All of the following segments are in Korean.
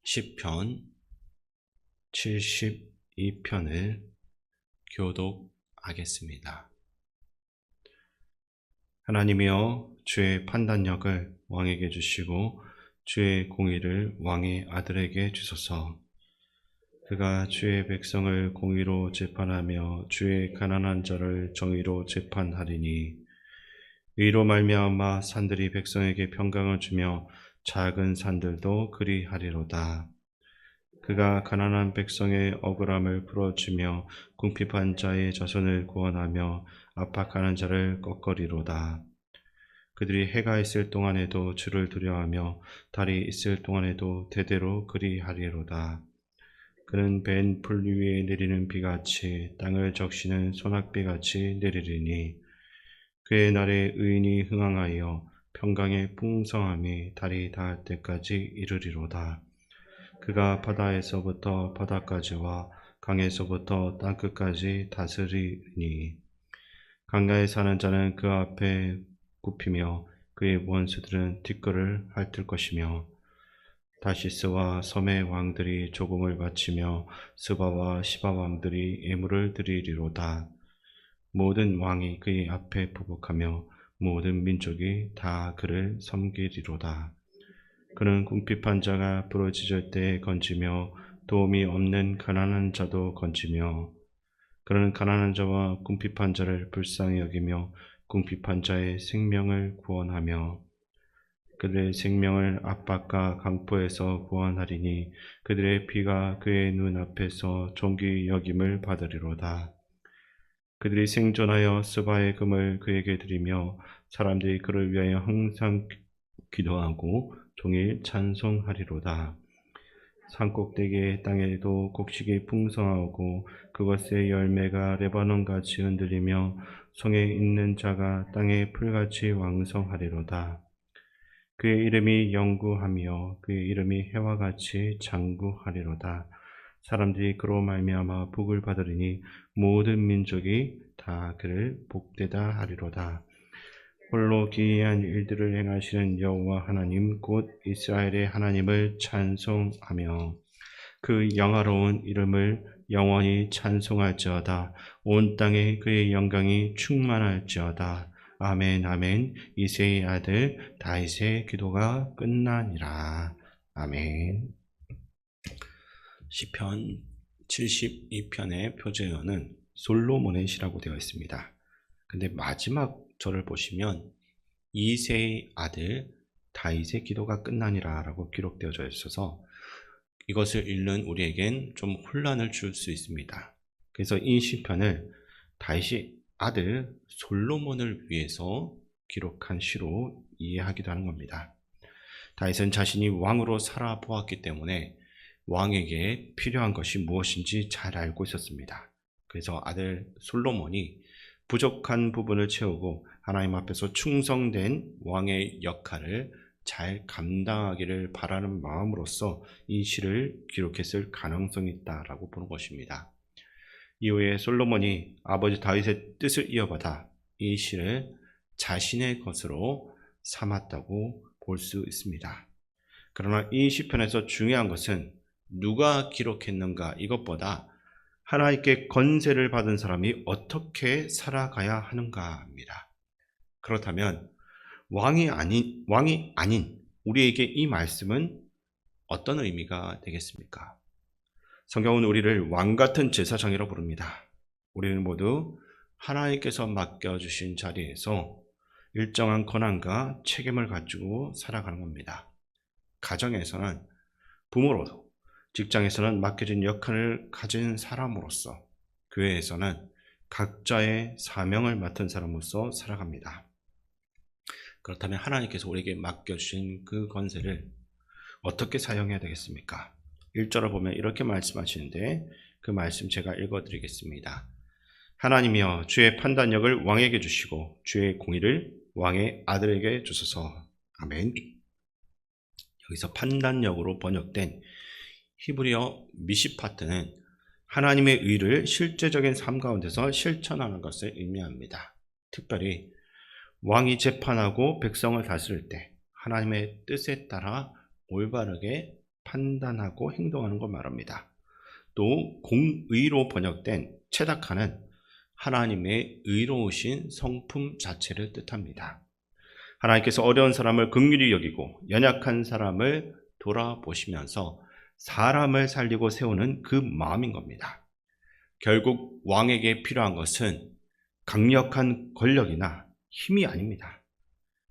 시편 72편을 교독하겠습니다. 하나님이여, 주의 판단력을 왕에게 주시고 주의 공의를 왕의 아들에게 주소서. 그가 주의 백성을 공의로 재판하며 주의 가난한 자를 정의로 재판하리니, 의로 말미암아 산들이 백성에게 평강을 주며 작은 산들도 그리하리로다. 그가 가난한 백성의 억울함을 풀어주며 궁핍한 자의 자손을 구원하며 압박하는 자를 꺾으리로다. 그들이 해가 있을 동안에도 주를 두려워하며 달이 있을 동안에도 대대로 그리하리로다. 그는 벤 풀 위에 내리는 비같이 땅을 적시는 소낙비같이 내리리니, 그의 날에 의인이 흥황하여 평강의 풍성함이 달이 닿을 때까지 이르리로다. 그가 바다에서부터 바다까지와 강에서부터 땅끝까지 다스리니, 강가에 사는 자는 그 앞에 굽히며 그의 원수들은 뒷걸을 핥을 것이며, 다시스와 섬의 왕들이 조공을 바치며 스바와 시바 왕들이 예물을 드리리로다. 모든 왕이 그의 앞에 부복하며 모든 민족이 다 그를 섬기리로다. 그는 궁핍한 자가 부러지질 때에 건지며 도움이 없는 가난한 자도 건지며, 그는 가난한 자와 궁핍한 자를 불쌍히 여기며 궁핍한 자의 생명을 구원하며, 그들의 생명을 압박과 강포에서 구원하리니, 그들의 피가 그의 눈앞에서 존귀 여김을 받으리로다. 그들이 생존하여 스바의 금을 그에게 드리며 사람들이 그를 위하여 항상 기도하고 종일 찬송하리로다. 산꼭대기의 땅에도 곡식이 풍성하고 그것의 열매가 레바논같이 흔들리며 성에 있는 자가 땅의 풀같이 왕성하리로다. 그의 이름이 영구하며 그의 이름이 해와 같이 장구하리로다. 사람들이 그로 말미암아 복을 받으리니 모든 민족이 다 그를 복되다 하리로다. 홀로 기이한 일들을 행하시는 여호와 하나님 곧 이스라엘의 하나님을 찬송하며 그 영화로운 이름을 영원히 찬송할지어다. 온 땅에 그의 영광이 충만할지어다. 아멘, 아멘. 이새의 아들 다윗의 기도가 끝나니라. 아멘. 시편 72편의 표제어는 솔로몬의 시라고 되어 있습니다. 근데 마지막 절을 보시면 이새의 아들 다윗의 기도가 끝나니라 라고 기록되어져 있어서 이것을 읽는 우리에겐 좀 혼란을 줄 수 있습니다. 그래서 이 시편을 다윗의 아들 솔로몬을 위해서 기록한 시로 이해하기도 하는 겁니다. 다윗은 자신이 왕으로 살아보았기 때문에 왕에게 필요한 것이 무엇인지 잘 알고 있었습니다. 그래서 아들 솔로몬이 부족한 부분을 채우고 하나님 앞에서 충성된 왕의 역할을 잘 감당하기를 바라는 마음으로써 이 시를 기록했을 가능성이 있다라고 보는 것입니다. 이후에 솔로몬이 아버지 다윗의 뜻을 이어받아 이 시를 자신의 것으로 삼았다고 볼 수 있습니다. 그러나 이 시편에서 중요한 것은 누가 기록했는가 이것보다 하나님께 권세를 받은 사람이 어떻게 살아가야 하는가입니다. 그렇다면 왕이 아닌 우리에게 이 말씀은 어떤 의미가 되겠습니까? 성경은 우리를 왕 같은 제사장이라고 부릅니다. 우리는 모두 하나님께서 맡겨주신 자리에서 일정한 권한과 책임을 가지고 살아가는 겁니다. 가정에서는 부모로서, 직장에서는 맡겨진 역할을 가진 사람으로서, 교회에서는 각자의 사명을 맡은 사람으로서 살아갑니다. 그렇다면 하나님께서 우리에게 맡겨주신 그 권세를 어떻게 사용해야 되겠습니까? 1절을 보면 이렇게 말씀하시는데 그 말씀 제가 읽어드리겠습니다. 하나님이여, 주의 판단력을 왕에게 주시고 주의 공의를 왕의 아들에게 주소서. 아멘. 여기서 판단력으로 번역된 히브리어 미시파트는 하나님의 의를 실제적인 삶 가운데서 실천하는 것을 의미합니다. 특별히 왕이 재판하고 백성을 다스릴 때 하나님의 뜻에 따라 올바르게 판단하고 행동하는 걸 말합니다. 또 공의로 번역된 체다카는 하나님의 의로우신 성품 자체를 뜻합니다. 하나님께서 어려운 사람을 긍휼히 여기고 연약한 사람을 돌아보시면서 사람을 살리고 세우는 그 마음인 겁니다. 결국 왕에게 필요한 것은 강력한 권력이나 힘이 아닙니다.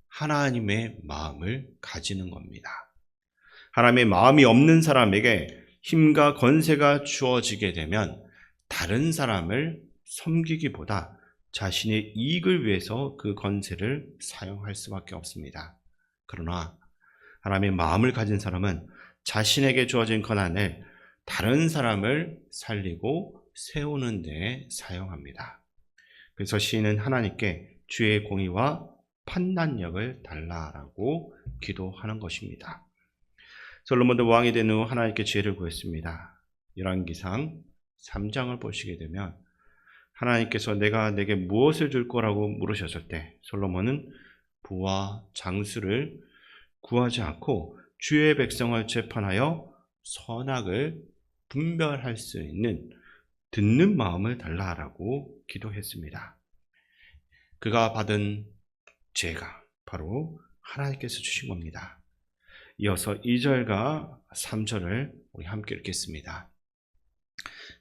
하나님의 마음을 가지는 겁니다. 하나님의 마음이 없는 사람에게 힘과 권세가 주어지게 되면 다른 사람을 섬기기보다 자신의 이익을 위해서 그 권세를 사용할 수밖에 없습니다. 그러나 하나님의 마음을 가진 사람은 자신에게 주어진 권한을 다른 사람을 살리고 세우는 데 사용합니다. 그래서 시인은 하나님께 주의 공의와 판단력을 달라라고 기도하는 것입니다. 솔로몬도 왕이 된 후 하나님께 지혜를 구했습니다. 열왕기상 3장을 보시게 되면 하나님께서 내가 내게 무엇을 줄 거라고 물으셨을 때 솔로몬은 부와 장수를 구하지 않고 주의 백성을 재판하여 선악을 분별할 수 있는 듣는 마음을 달라라고 기도했습니다. 그가 받은 지혜가 바로 하나님께서 주신 겁니다. 이어서 2절과 3절을 우리 함께 읽겠습니다.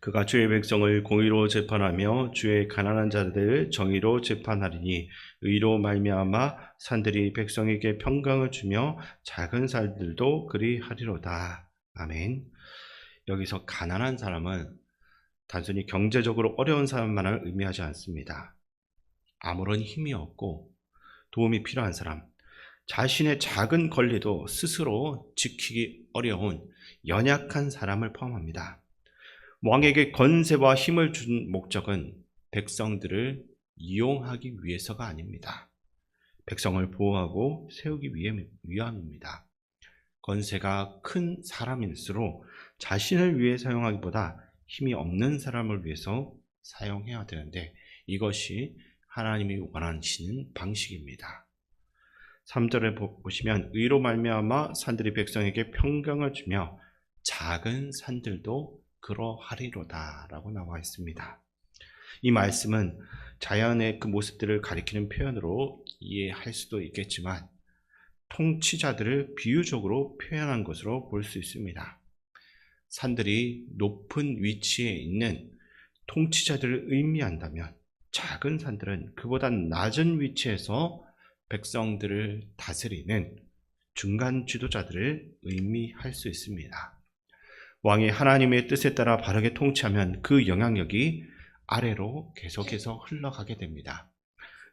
그가 주의 백성을 공의로 재판하며 주의 가난한 자들을 정의로 재판하리니 의로 말미암아 산들이 백성에게 평강을 주며 작은 산들도 그리하리로다. 아멘. 여기서 가난한 사람은 단순히 경제적으로 어려운 사람만을 의미하지 않습니다. 아무런 힘이 없고 도움이 필요한 사람, 자신의 작은 권리도 스스로 지키기 어려운 연약한 사람을 포함합니다. 왕에게 권세와 힘을 준 목적은 백성들을 이용하기 위해서가 아닙니다. 백성을 보호하고 세우기 위함입니다. 권세가 큰 사람일수록 자신을 위해 사용하기보다 힘이 없는 사람을 위해서 사용해야 되는데 이것이 하나님이 원하시는 방식입니다. 3절에 보시면 의로 말미암아 산들이 백성에게 평강을 주며 작은 산들도 그러하리로다 라고 나와 있습니다. 이 말씀은 자연의 그 모습들을 가리키는 표현으로 이해할 수도 있겠지만 통치자들을 비유적으로 표현한 것으로 볼 수 있습니다. 산들이 높은 위치에 있는 통치자들을 의미한다면 작은 산들은 그보다 낮은 위치에서 백성들을 다스리는 중간 지도자들을 의미할 수 있습니다. 왕이 하나님의 뜻에 따라 바르게 통치하면 그 영향력이 아래로 계속해서 흘러가게 됩니다.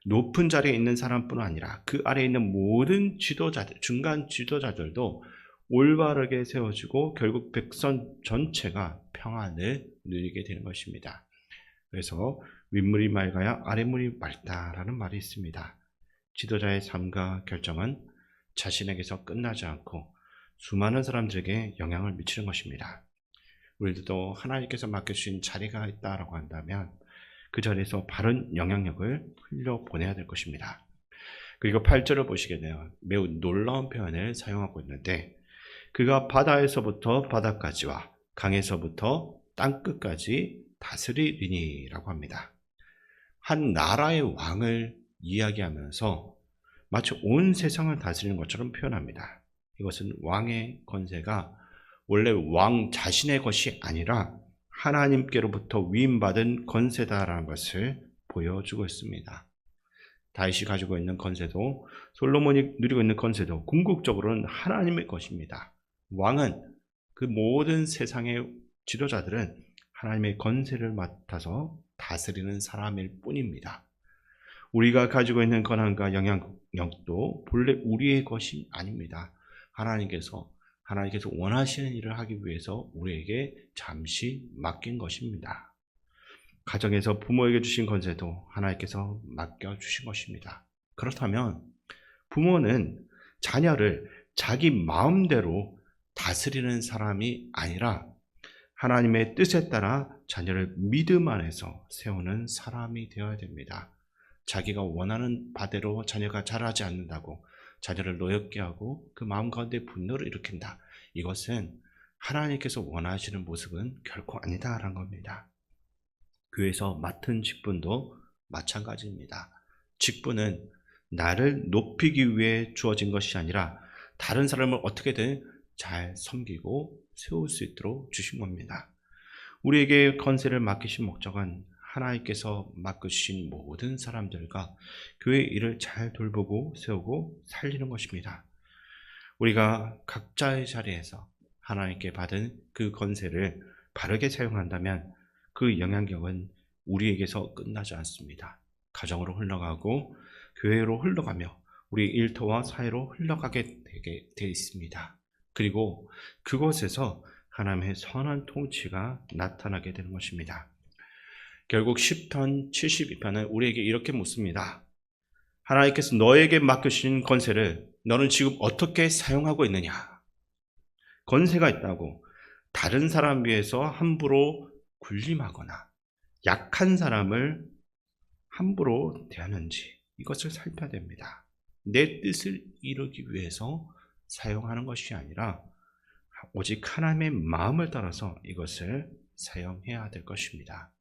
높은 자리에 있는 사람뿐 아니라 그 아래에 있는 모든 지도자들, 중간 지도자들도 올바르게 세워지고 결국 백성 전체가 평안을 누리게 되는 것입니다. 그래서 윗물이 맑아야 아랫물이 맑다라는 말이 있습니다. 지도자의 삶과 결정은 자신에게서 끝나지 않고 수많은 사람들에게 영향을 미치는 것입니다. 우리들도 하나님께서 맡겨주신 자리가 있다라고 한다면 그 자리에서 바른 영향력을 흘려보내야 될 것입니다. 그리고 8절을 보시게 되면 매우 놀라운 표현을 사용하고 있는데 그가 바다에서부터 바다까지와 강에서부터 땅끝까지 다스리리니 라고 합니다. 한 나라의 왕을 이야기하면서 마치 온 세상을 다스리는 것처럼 표현합니다. 이것은 왕의 권세가 원래 왕 자신의 것이 아니라 하나님께로부터 위임받은 권세다라는 것을 보여주고 있습니다. 다윗이 가지고 있는 권세도 솔로몬이 누리고 있는 권세도 궁극적으로는 하나님의 것입니다. 왕은 그 모든 세상의 지도자들은 하나님의 권세를 맡아서 다스리는 사람일 뿐입니다. 우리가 가지고 있는 권한과 영향력도 본래 우리의 것이 아닙니다. 하나님께서 원하시는 일을 하기 위해서 우리에게 잠시 맡긴 것입니다. 가정에서 부모에게 주신 권세도 하나님께서 맡겨주신 것입니다. 그렇다면 부모는 자녀를 자기 마음대로 다스리는 사람이 아니라 하나님의 뜻에 따라 자녀를 믿음 안에서 세우는 사람이 되어야 됩니다. 자기가 원하는 바대로 자녀가 자라지 않는다고 자녀를 노엽게 하고 그 마음 가운데 분노를 일으킨다. 이것은 하나님께서 원하시는 모습은 결코 아니다라는 겁니다. 교회에서 맡은 직분도 마찬가지입니다. 직분은 나를 높이기 위해 주어진 것이 아니라 다른 사람을 어떻게든 잘 섬기고 세울 수 있도록 주신 겁니다. 우리에게 건세를 맡기신 목적은 하나님께서 맡기신 모든 사람들과 교회 일을 잘 돌보고 세우고 살리는 것입니다. 우리가 각자의 자리에서 하나님께 받은 그 건세를 바르게 사용한다면 그 영향력은 우리에게서 끝나지 않습니다. 가정으로 흘러가고 교회로 흘러가며 우리 일터와 사회로 흘러가게 되게 되어 있습니다. 그리고 그곳에서 하나님의 선한 통치가 나타나게 되는 것입니다. 결국 10편 72편은 우리에게 이렇게 묻습니다. 하나님께서 너에게 맡겨주신 건세를 너는 지금 어떻게 사용하고 있느냐? 건세가 있다고 다른 사람 위해서 함부로 군림하거나 약한 사람을 함부로 대하는지 이것을 살펴야 됩니다. 내 뜻을 이루기 위해서 사용하는 것이 아니라 오직 하나님의 마음을 따라서 이것을 사용해야 될 것입니다.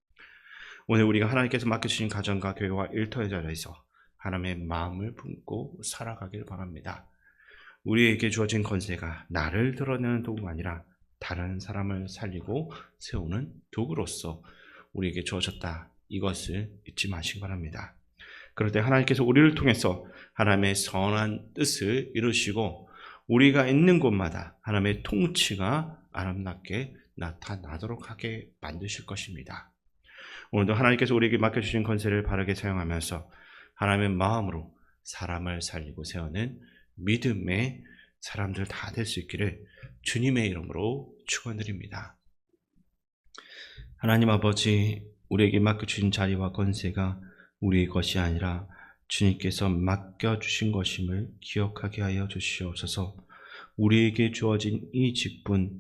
오늘 우리가 하나님께서 맡겨주신 가정과 교회와 일터의 자리에서 하나님의 마음을 품고 살아가길 바랍니다. 우리에게 주어진 건세가 나를 드러내는 도구가 아니라 다른 사람을 살리고 세우는 도구로서 우리에게 주어졌다. 이것을 잊지 마시기 바랍니다. 그럴 때 하나님께서 우리를 통해서 하나님의 선한 뜻을 이루시고 우리가 있는 곳마다 하나님의 통치가 아름답게 나타나도록 하게 만드실 것입니다. 오늘도 하나님께서 우리에게 맡겨주신 건세를 바르게 사용하면서 하나님의 마음으로 사람을 살리고 세우는 믿음의 사람들 다 될 수 있기를 주님의 이름으로 축원드립니다. 하나님 아버지, 우리에게 맡겨주신 자리와 건세가 우리의 것이 아니라 주님께서 맡겨주신 것임을 기억하게 하여 주시옵소서. 우리에게 주어진 이 직분,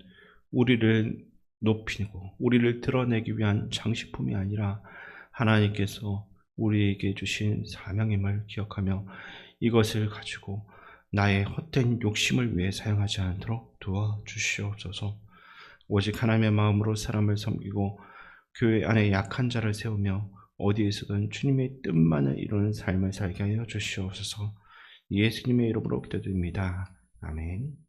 우리를 높이고 우리를 드러내기 위한 장식품이 아니라 하나님께서 우리에게 주신 사명임을 기억하며 이것을 가지고 나의 헛된 욕심을 위해 사용하지 않도록 도와주시옵소서. 오직 하나님의 마음으로 사람을 섬기고 교회 안에 약한 자를 세우며 어디에서든 주님의 뜻만을 이루는 삶을 살게 하여 주시옵소서. 예수님의 이름으로 기도드립니다. 아멘.